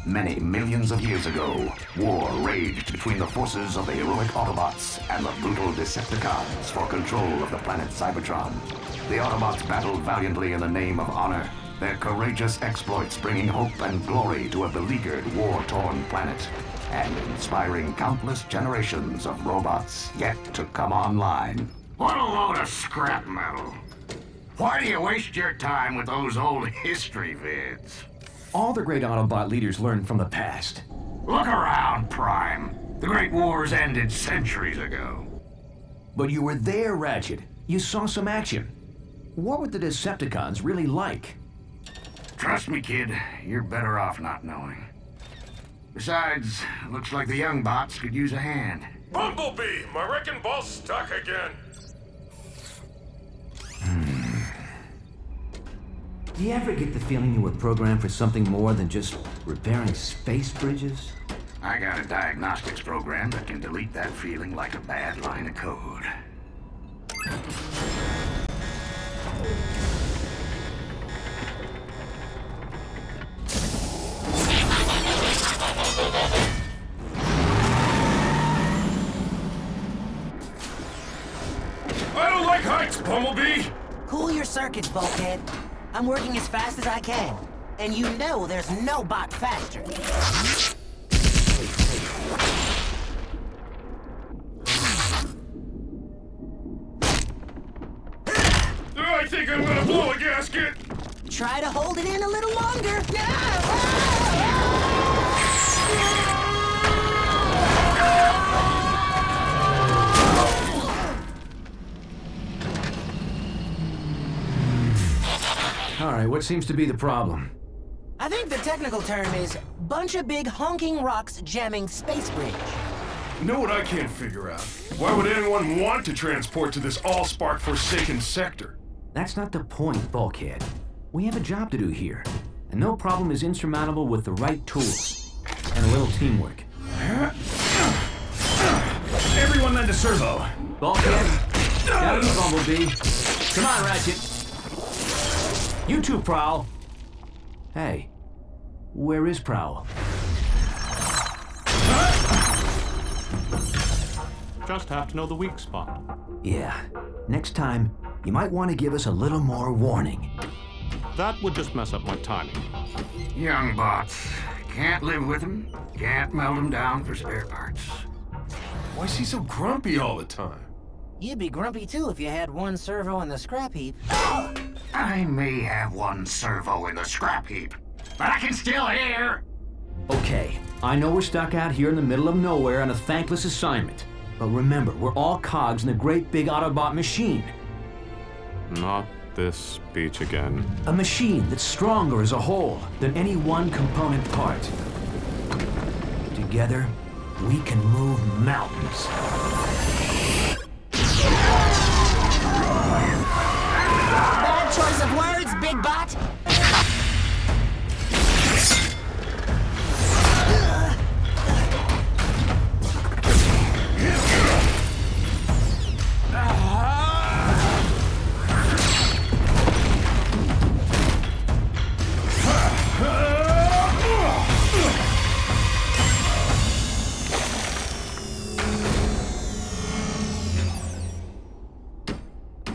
Many millions of years ago, war raged between the forces of the heroic Autobots and the brutal Decepticons for control of the planet Cybertron. The Autobots battled valiantly in the name of honor, their courageous exploits bringing hope and glory to a beleaguered, war-torn planet, and inspiring countless generations of robots yet to come online. What a load of scrap metal. Why do you waste your time with those old history vids? All the great Autobot leaders learned from the past. Look around, Prime. The Great Wars ended centuries ago. But you were there, Ratchet. You saw some action. What were the Decepticons really like? Trust me, kid, you're better off not knowing. Besides, looks like the young bots could use a hand. Bumblebee! My wrecking ball's stuck again. Do you ever get the feeling you were programmed for something more than just repairing space bridges? I got a diagnostics program that can delete that feeling like a bad line of code. I don't like heights, Bumblebee! Cool your circuits, bulkhead. I'm working as fast as I can. And you know there's no bot faster. I think I'm gonna blow a gasket! Try to hold it in a little longer. All right, what seems to be the problem? I think the technical term is bunch of big honking rocks jamming space bridge. You know what I can't figure out? Why would anyone want to transport to this Allspark forsaken sector? That's not the point, Bulkhead. We have a job to do here, and no problem is insurmountable with the right tools and a little teamwork. Everyone lend a servo. Bulkhead, got it, Bumblebee. Come on, Ratchet. You two, Prowl. Hey, where is Prowl? Just have to know the weak spot. Yeah, next time, you might want to give us a little more warning. That would just mess up my timing. Young bots. Can't live with them. Can't melt them down for spare parts. Why is he so grumpy all the time? You'd be grumpy too if you had one servo in the scrap heap. I may have one servo in the scrap heap, but I can still hear. Okay, I know we're stuck out here in the middle of nowhere on a thankless assignment. But remember, we're all cogs in a great big Autobot machine. Not this speech again. A machine that's stronger as a whole than any one component part. Together, we can move mountains. Bad choice of words, big bot.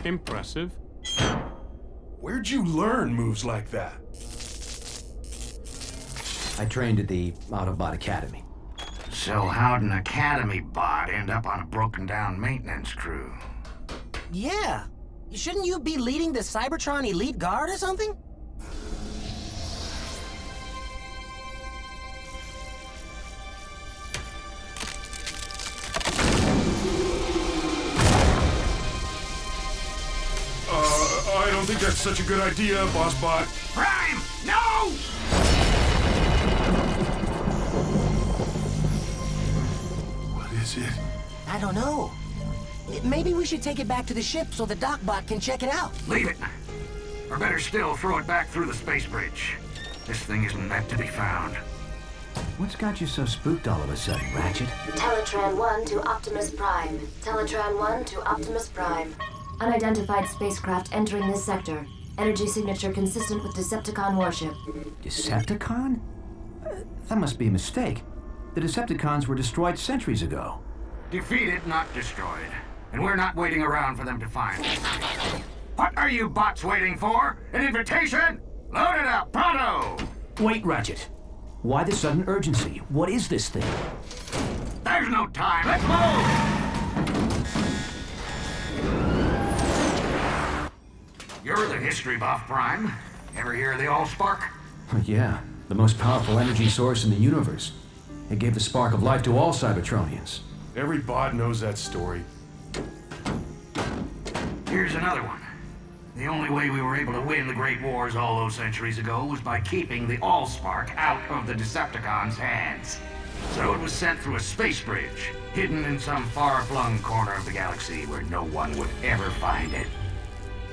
Impressive. Where'd you learn moves like that? I trained at the Autobot Academy. So how'd an Academy bot end up on a broken-down maintenance crew? Yeah. Shouldn't you be leading the Cybertron Elite Guard or something? I don't think that's such a good idea, Boss Bot. Prime! No! What is it? I don't know. Maybe we should take it back to the ship so the Docbot can check it out. Leave it. Or better still, throw it back through the space bridge. This thing isn't meant to be found. What's got you so spooked all of a sudden, Ratchet? Teletran 1 to Optimus Prime. Teletran 1 to Optimus Prime. Unidentified spacecraft entering this sector. Energy signature consistent with Decepticon warship. Decepticon? That must be a mistake. The Decepticons were destroyed centuries ago. Defeated, not destroyed. And we're not waiting around for them to find us. What are you bots waiting for? An invitation? Load it up, pronto! Wait, Ratchet. Why the sudden urgency? What is this thing? There's no time. Let's move! You're the history buff, Prime. Ever hear of the Allspark? Yeah, the most powerful energy source in the universe. It gave the spark of life to all Cybertronians. Every bot knows that story. Here's another one. The only way we were able to win the Great Wars all those centuries ago was by keeping the Allspark out of the Decepticons' hands. So it was sent through a space bridge, hidden in some far-flung corner of the galaxy where no one would ever find it.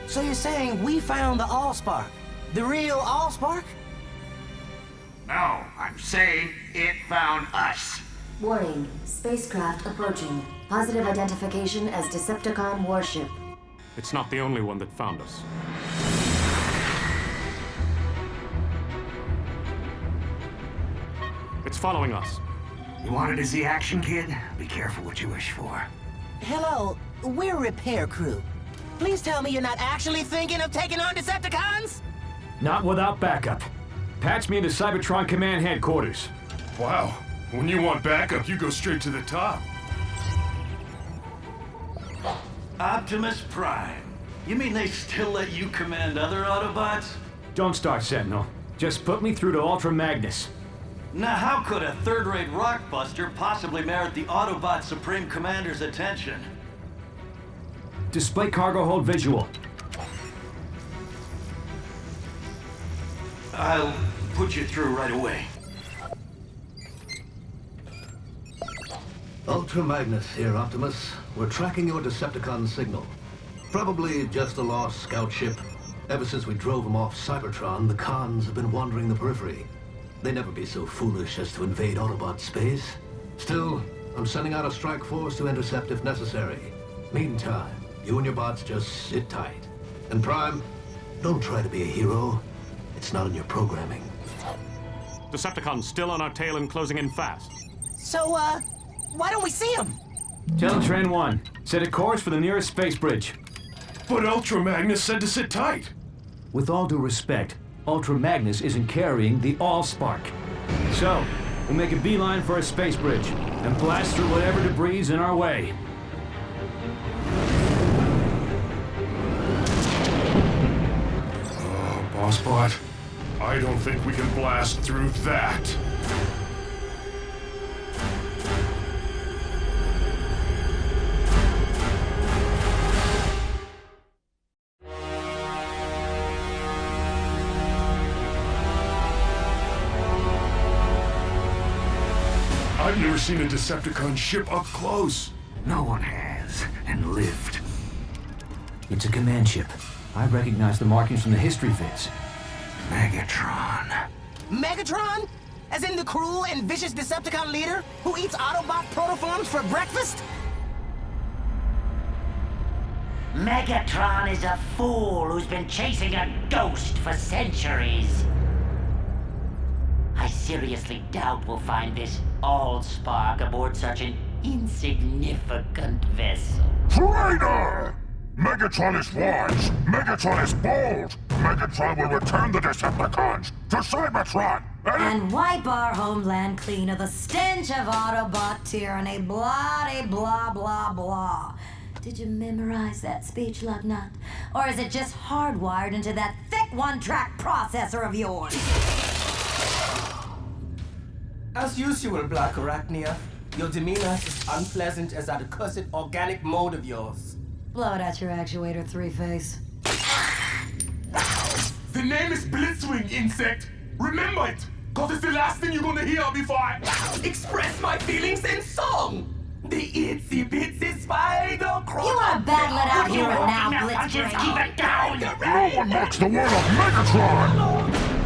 So you're saying we found the Allspark? The real Allspark? No, I'm saying it found us. Warning. Spacecraft approaching. Positive identification as Decepticon warship. It's not the only one that found us. It's following us. You wanted to see action, kid? Be careful what you wish for. Hello, we're repair crew. Please tell me you're not actually thinking of taking on Decepticons? Not without backup. Patch me into Cybertron Command Headquarters. Wow. When you want backup, you go straight to the top. Optimus Prime. You mean they still let you command other Autobots? Don't start, Sentinel. Just put me through to Ultra Magnus. Now how could a third-rate rockbuster possibly merit the Autobot Supreme Commander's attention? Display cargo hold visual. I'll put you through right away. Ultra Magnus here, Optimus. We're tracking your Decepticon signal. Probably just a lost scout ship. Ever since we drove them off Cybertron, the cons have been wandering the periphery. They'd never be so foolish as to invade Autobot space. Still, I'm sending out a strike force to intercept if necessary. Meantime, you and your bots just sit tight. And Prime, don't try to be a hero. It's not in your programming. Decepticons still on our tail and closing in fast. So, why don't we see him? Teletran 1, set a course for the nearest space bridge. But Ultra Magnus said to sit tight. With all due respect, Ultra Magnus isn't carrying the Allspark. So, we'll make a beeline for a space bridge and blast through whatever debris is in our way. Oh, Bossbot. I don't think we can blast through that. I've never seen a Decepticon ship up close. No one has, and lived. It's a command ship. I recognize the markings from the history vids. Megatron. Megatron? As in the cruel and vicious Decepticon leader who eats Autobot protoforms for breakfast? Megatron is a fool who's been chasing a ghost for centuries. I seriously doubt we'll find this Allspark aboard such an insignificant vessel. Traitor! Megatron is wise. Megatron is bold. Megatron will return the Decepticons to Cybertron. And wipe our homeland clean of the stench of Autobot tyranny. Blah, blah, blah, blah. Did you memorize that speech, Lugnut? Or is it just hardwired into that thick one-track processor of yours? As usual, Black Arachnia, your demeanor is as unpleasant as that accursed organic mode of yours. Blow it at your actuator, Three-Face. The name is Blitzwing, insect. Remember it, cause it's the last thing you're gonna hear before I express my feelings in song. The itsy bitsy spider crawler. You wanna battle it out here and now, Blitzwing? Keep it down! No one mocks the word of Megatron!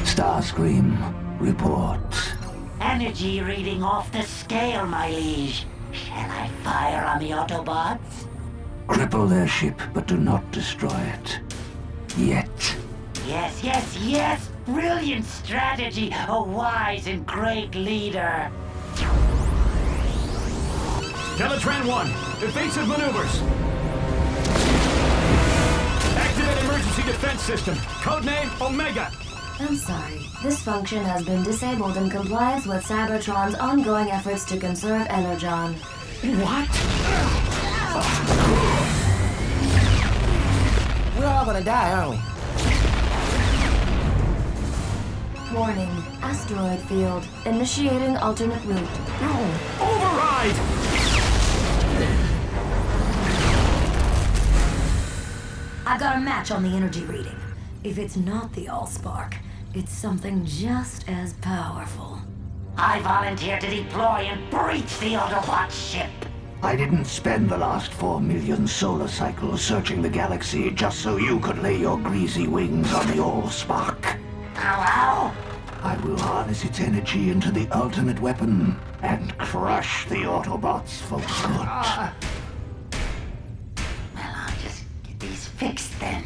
Starscream reports. Energy reading off the scale, my liege. Shall I fire on the Autobots? Cripple their ship, but do not destroy it. Yet. Yes, yes, yes! Brilliant strategy! A wise and great leader! Teletran 1, evasive maneuvers. Activate emergency defense system. Codename Omega. I'm sorry. This function has been disabled in compliance with Cybertron's ongoing efforts to conserve Energon. What? We're all gonna die, aren't we? Warning. Asteroid field. Initiating alternate route. No! Override! I got a match on the energy reading. If it's not the Allspark, it's something just as powerful. I volunteer to deploy and breach the Autobot ship. I didn't spend the last 4 million solar cycles searching the galaxy just so you could lay your greasy wings on the Allspark. Hello? I will harness its energy into the ultimate weapon and crush the Autobots for good. Well, I'll just get these fixed then.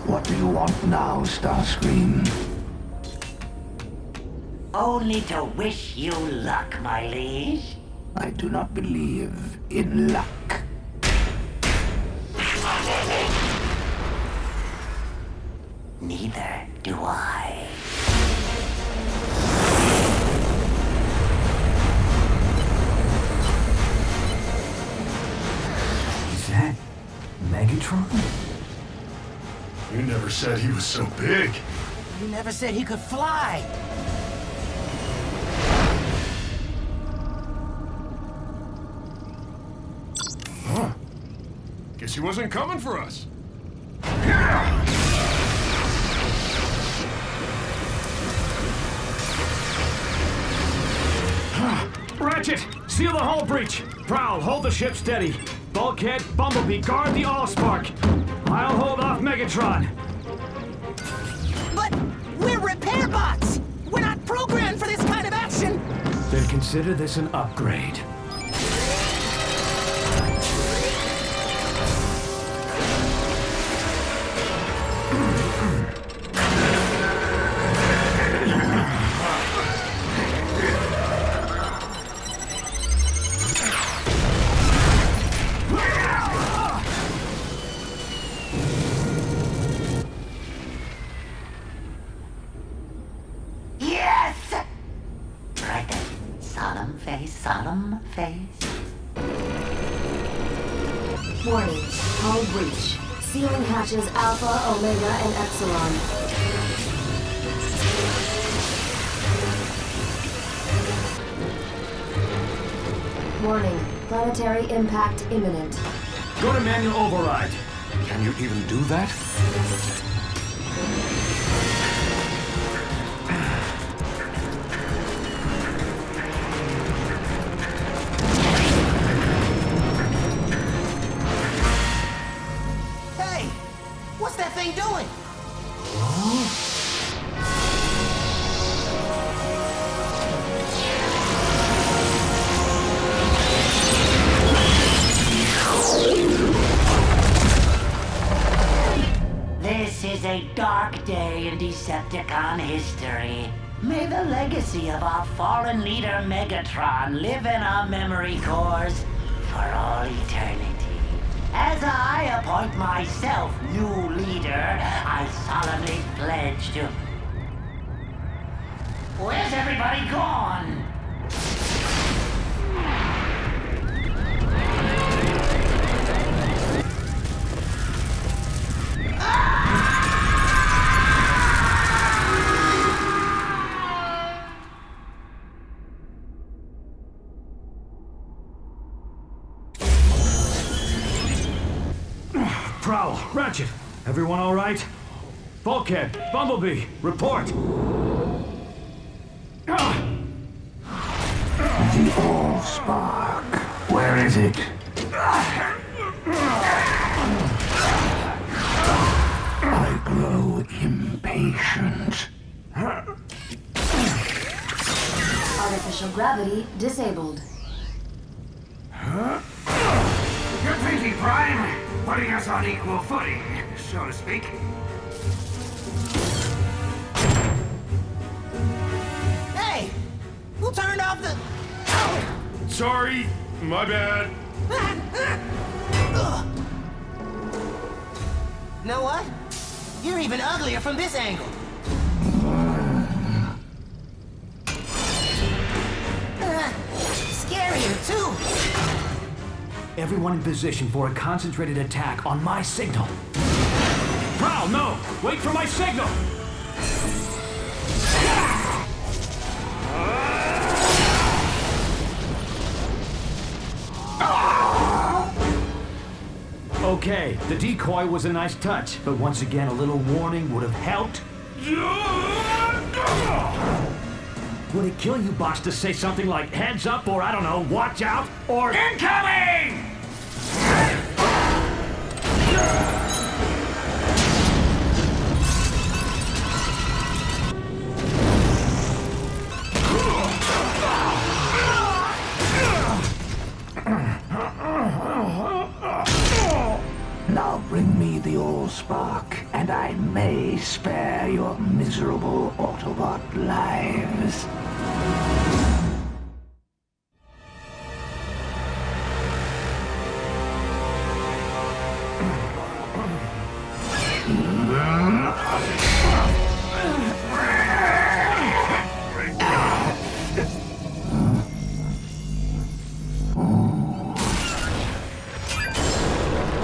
What do you want now, Starscream? Only to wish you luck, my liege. I do not believe in luck. Neither do I. Is that Megatron? You never said he was so big. You never said he could fly. Huh. Guess he wasn't coming for us. Ratchet, seal the hull breach. Prowl, hold the ship steady. Bulkhead, Bumblebee, guard the Allspark. I'll hold off Megatron. But we're repair bots! We're not programmed for this kind of action! Then consider this an upgrade. Solemn face. Warning. Hull breach. Sealing hatches Alpha, Omega, and Epsilon. Warning. Planetary impact imminent. Go to manual override. Can you even do that? What's that thing doing? This is a dark day in Decepticon history. May the legacy of our fallen leader Megatron live in our memory cores for all eternity. As I appoint myself new leader, I solemnly pledge to... Where's everybody gone? Prowl, Ratchet, everyone all right? Bulkhead, Bumblebee, report. The Allspark. Where is it? I grow impatient. Artificial gravity disabled. Good thinking, Prime. Putting us on equal footing, so to speak. Hey! Who turned off the... Sorry, my bad. Know what? You're even uglier from this angle. Scarier, too. Everyone in position for a concentrated attack on my signal. Prowl, no! Wait for my signal! Okay, the decoy was a nice touch, but once again, a little warning would have helped. Would it kill you, boss, to say something like heads up, or I don't know, watch out, or incoming? Now bring me the Allspark, and I may spare your miserable Autobot lives.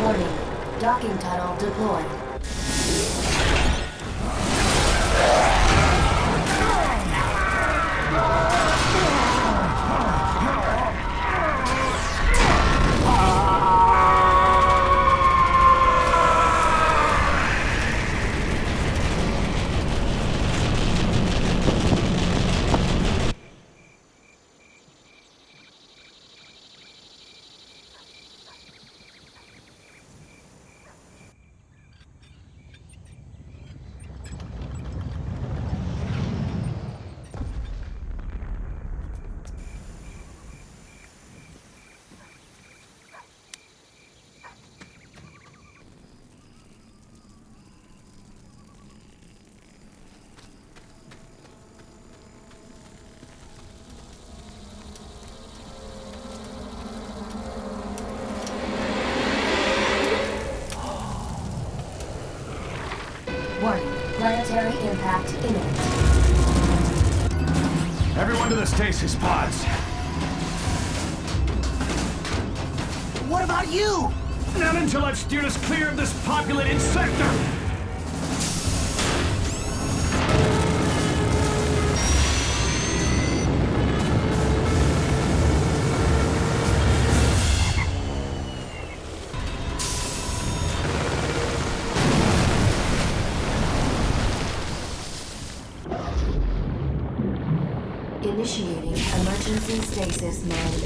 Warning. Docking tunnel deployed. Warning. Planetary impact imminent. Everyone to the stasis pods. What about you? Not until I've steered us clear of this populated sector! Initiating emergency stasis mode.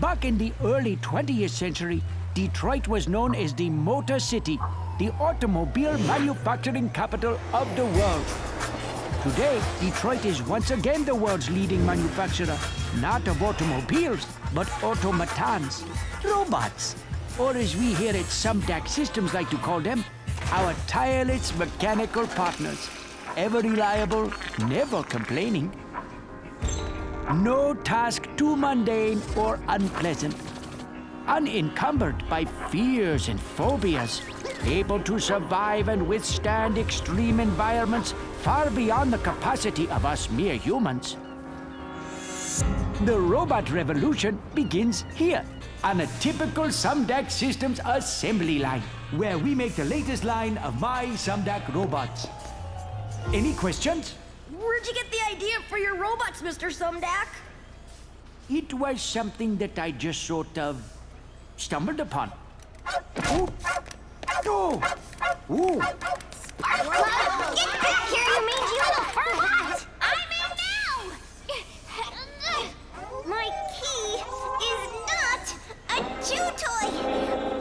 Back in the early 20th century, Detroit was known as the Motor City, the automobile manufacturing capital of the world. Today, Detroit is once again the world's leading manufacturer, not of automobiles, but automatons, robots, or as we here at Sumdac Systems like to call them, our tireless mechanical partners, ever reliable, never complaining. No task too mundane or unpleasant. Unencumbered by fears and phobias, able to survive and withstand extreme environments far beyond the capacity of us mere humans. The robot revolution begins here, on a typical Sumdac Systems assembly line, where we make the latest line of my Sumdac robots. Any questions? Where'd you get the idea for your robots, Mr. Sumdac? It was something that I just sort of stumbled upon. Oh! Oh! Ooh! Get back here, you mangy little furbot! I'm in now! My key is not a chew toy!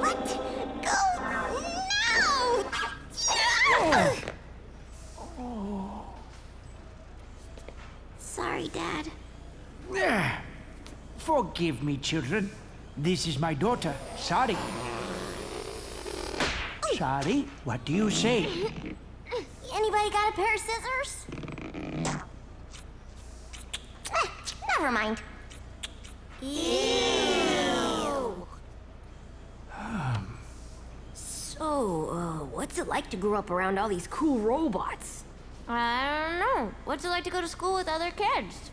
Let go now! Sorry, Dad. Forgive me, children. This is my daughter, Sari. Sari, what do you say? Anybody got a pair of scissors? Never mind. Ew. So, what's it like to grow up around all these cool robots? I don't know. What's it like to go to school with other kids?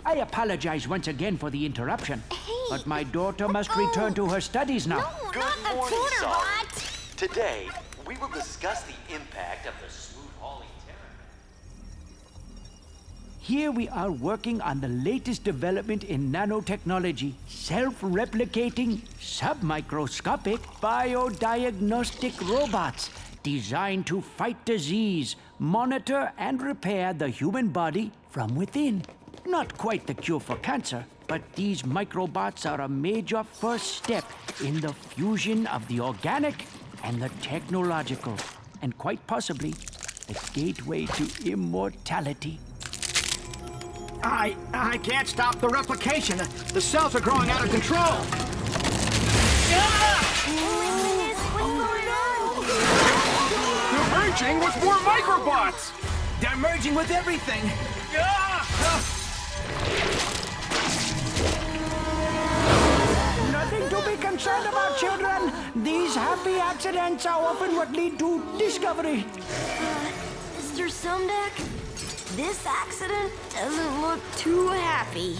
I apologize once again for the interruption, Hey, but my daughter must return to her studies now. No, not the tutor bot! Today, we will discuss the impact of the smooth hauling terror. Here we are working on the latest development in nanotechnology, self-replicating, submicroscopic, biodiagnostic robots designed to fight disease, monitor and repair the human body from within. Not quite the cure for cancer, but these microbots are a major first step in the fusion of the organic and the technological, and quite possibly the gateway to immortality. I can't stop the replication. The cells are growing out of control. They're merging with more microbots! They're merging with everything. Nothing to be concerned about, children. These happy accidents are often what lead to discovery. Mr. Sumdac, this accident doesn't look too happy.